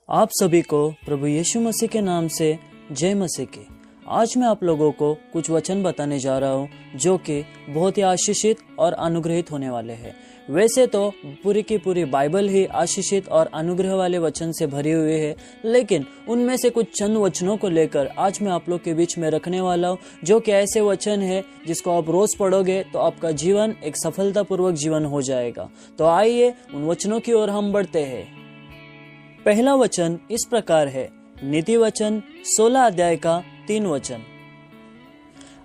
आप सभी को प्रभु यीशु मसीह के नाम से जय मसीह की। आज मैं आप लोगों को कुछ वचन बताने जा रहा हूँ जो कि बहुत ही आशीषित और अनुग्रहित होने वाले हैं। वैसे तो पूरी की पूरी बाइबल ही आशीषित और अनुग्रह वाले वचन से भरी हुई है, लेकिन उनमें से कुछ चंद वचनों को लेकर आज मैं आप लोग के बीच में रखने वाला हूँ, जो कि ऐसे वचन है जिसको आप रोज पढ़ोगे तो आपका जीवन एक सफलतापूर्वक जीवन हो जाएगा। तो आइए उन वचनों की ओर हम बढ़ते हैं। पहला वचन इस प्रकार है, नीति वचन 16 अध्याय का 3 वचन।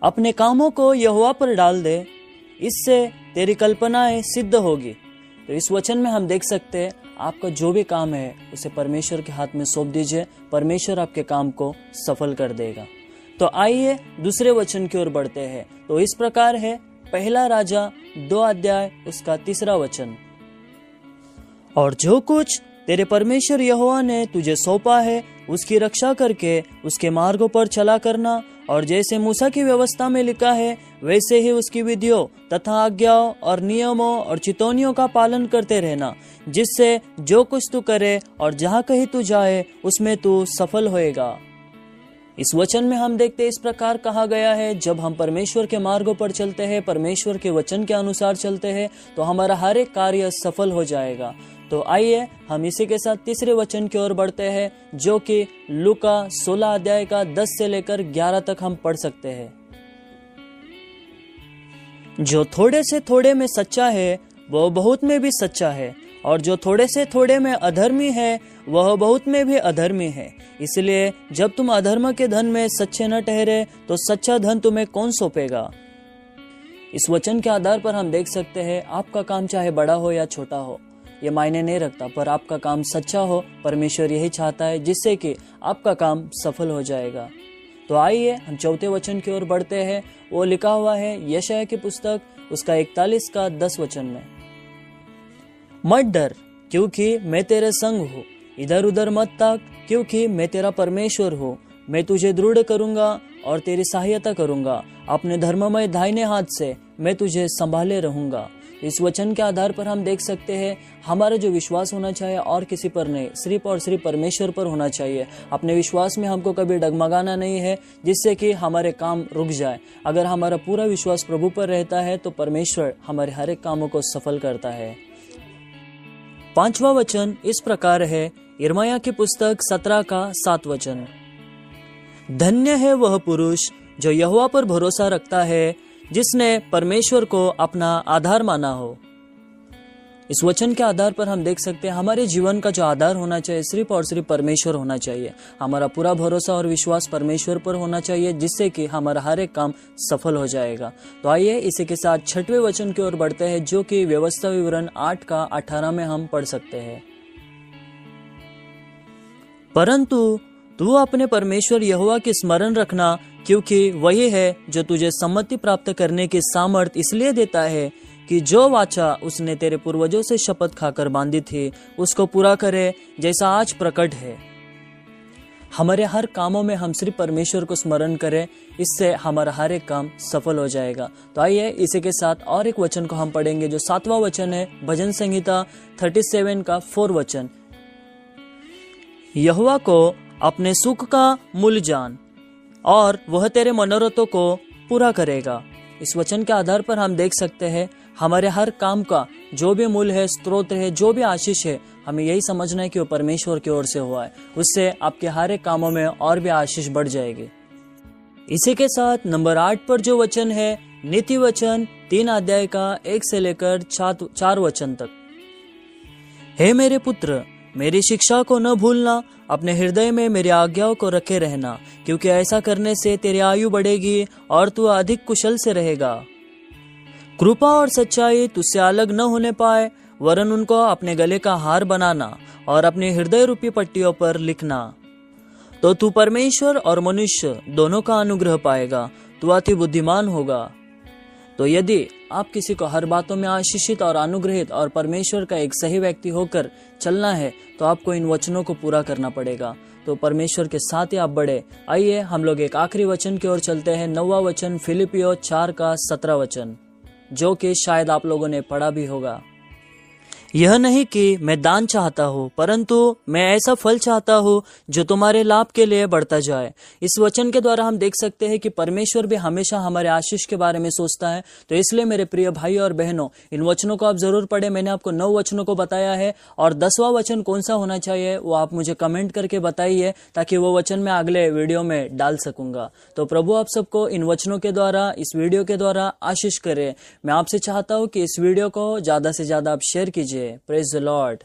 अपने कामों को यहोवा पर डाल दे, इससे तेरी कल्पनाएं सिद्ध होगी। तो इस वचन में हम देख सकते हैं आपका जो भी काम है उसे परमेश्वर के हाथ में सौंप दीजिए, परमेश्वर आपके काम को सफल कर देगा। तो आइए दूसरे वचन की ओर बढ़ते हैं। तो इस प्रकार है, पहला राजा 2 अध्याय उसका 3 वचन। और जो कुछ तेरे परमेश्वर यहोवा ने तुझे सौंपा है उसकी रक्षा करके उसके मार्गों पर चला करना, और जैसे मूसा की व्यवस्था में लिखा है वैसे ही उसकी विधियों तथा आज्ञाओं और नियमों और चितौनियों का पालन करते रहना, जिससे जो कुछ तू करे और जहाँ कहीं तू जाए उसमें तू सफल होएगा। इस वचन में हम देखते इस प्रकार कहा गया है, जब हम परमेश्वर के मार्गों पर चलते हैं, परमेश्वर के वचन के अनुसार चलते हैं, तो हमारा हर एक कार्य सफल हो जाएगा। तो आइए हम इसी के साथ तीसरे वचन की ओर बढ़ते हैं, जो कि लूका 16 अध्याय का 10 से लेकर 11 तक हम पढ़ सकते हैं। जो थोड़े से थोड़े में सच्चा है वह बहुत में भी सच्चा है, और जो थोड़े से थोड़े में अधर्मी है वह बहुत में भी अधर्मी है। इसलिए जब तुम अधर्म के धन में सच्चे न ठहरे तो सच्चा धन तुम्हें कौन सौंपेगा। इस वचन के आधार पर हम देख सकते हैं आपका काम चाहे बड़ा हो या छोटा हो, ये मायने नहीं रखता, पर आपका काम सच्चा हो। परमेश्वर यही चाहता है जिससे कि आपका काम सफल हो जाएगा। तो आइए हम चौथे वचन की ओर बढ़ते हैं। वो लिखा हुआ है यशायाह की पुस्तक उसका 41 का 10 वचन में, मत डर क्योंकि मैं तेरे संग हूँ, इधर उधर मत ताक क्योंकि मैं तेरा परमेश्वर हूँ। मैं तुझे दृढ़ करूंगा और तेरी सहायता करूंगा, अपने धर्ममय दाहिने हाथ से मैं तुझे संभाले रहूंगा। इस वचन के आधार पर हम देख सकते हैं हमारा जो विश्वास होना चाहिए और किसी पर नहीं, सिर्फ और सिर्फ परमेश्वर पर होना चाहिए। अपने विश्वास में हमको कभी डगमगाना नहीं है जिससे कि हमारे काम रुक जाए। अगर हमारा पूरा विश्वास प्रभु पर रहता है तो परमेश्वर हमारे हर एक कामों को सफल करता है। 5वां वचन इस प्रकार है, यिर्मयाह की पुस्तक 17 का 7 वचन। धन्य है वह पुरुष जो यहोवा पर भरोसा रखता है, जिसने परमेश्वर को अपना आधार माना हो। इस वचन के आधार पर हम देख सकते हैं हमारे जीवन का जो आधार होना चाहिए सिर्फ और सिर्फ परमेश्वर होना चाहिए। हमारा पूरा भरोसा और विश्वास परमेश्वर पर होना चाहिए, जिससे कि हमारा हर एक काम सफल हो जाएगा। तो आइए इसी के साथ 6वें वचन की ओर बढ़ते हैं, जो कि व्यवस्था विवरण 8 का 18 में हम पढ़ सकते हैं। परंतु तू अपने परमेश्वर यहोवा की स्मरण रखना, क्योंकि वही है जो तुझे सम्मति प्राप्त करने की सामर्थ इसलिए देता है कि जो वाचा उसने तेरे पूर्वजों से शपथ खाकर बांधी थी उसको पूरा करे, जैसा आज प्रकट है। हमारे हर कामों में हम सिर्फ परमेश्वर को स्मरण करें, इससे हमारा हर एक काम सफल हो जाएगा। तो आइए इसी के साथ और एक वचन को हम पढ़ेंगे, जो 7वां वचन है, भजन संहिता 37 का 4 वचन। यहोवा को अपने सुख का मूल जान, और वह तेरे मनोरथों को पूरा करेगा। इस वचन के आधार पर हम देख सकते हैं हमारे हर काम का जो भी मूल है, स्रोत है, जो भी आशीष है, हमें यही समझना है कि वो परमेश्वर की ओर से हुआ है। उससे आपके हर एक कामों में और भी आशीष बढ़ जाएगी। इसी के साथ नंबर 8 पर जो वचन है, नीति वचन 3 अध्याय का 1 से लेकर 4 वचन तक। हे मेरे पुत्र, मेरी शिक्षा को न भूलना, अपने हृदय में मेरी आज्ञाओं को रखे रहना, क्योंकि ऐसा करने से तेरी आयु बढ़ेगी और तू अधिक कुशल से रहेगा। कृपा और सच्चाई तुझसे अलग न होने पाए, वरन उनको अपने गले का हार बनाना और अपने हृदय रूपी पट्टियों पर लिखना। तो तू परमेश्वर और मनुष्य दोनों का अनुग्रह पाएगा, तू अति बुद्धिमान होगा। तो यदि आप किसी को हर बातों में आशीषित और अनुग्रहित और परमेश्वर का एक सही व्यक्ति होकर चलना है, तो आपको इन वचनों को पूरा करना पड़ेगा। तो परमेश्वर के साथ ही आप बढ़े। आइए हम लोग एक आखिरी वचन की ओर चलते हैं, 9वां वचन, फिलिपियों 4 का 17 वचन, जो कि शायद आप लोगों ने पढ़ा भी होगा। यह नहीं कि मैं दान चाहता हूँ, परंतु मैं ऐसा फल चाहता हूँ जो तुम्हारे लाभ के लिए बढ़ता जाए। इस वचन के द्वारा हम देख सकते हैं कि परमेश्वर भी हमेशा हमारे आशीष के बारे में सोचता है। तो इसलिए मेरे प्रिय भाई और बहनों, इन वचनों को आप जरूर पढ़ें। मैंने आपको 9 वचनों को बताया है, और 10वां वचन कौन सा होना चाहिए वो आप मुझे कमेंट करके बताइए, ताकि वो वचन मैं अगले वीडियो में डाल सकूंगा। तो प्रभु आप सबको इन वचनों के द्वारा, इस वीडियो के द्वारा आशीष करे। मैं आपसे चाहता हूँ कि इस वीडियो को ज्यादा से ज्यादा आप शेयर कीजिए। Praise the Lord.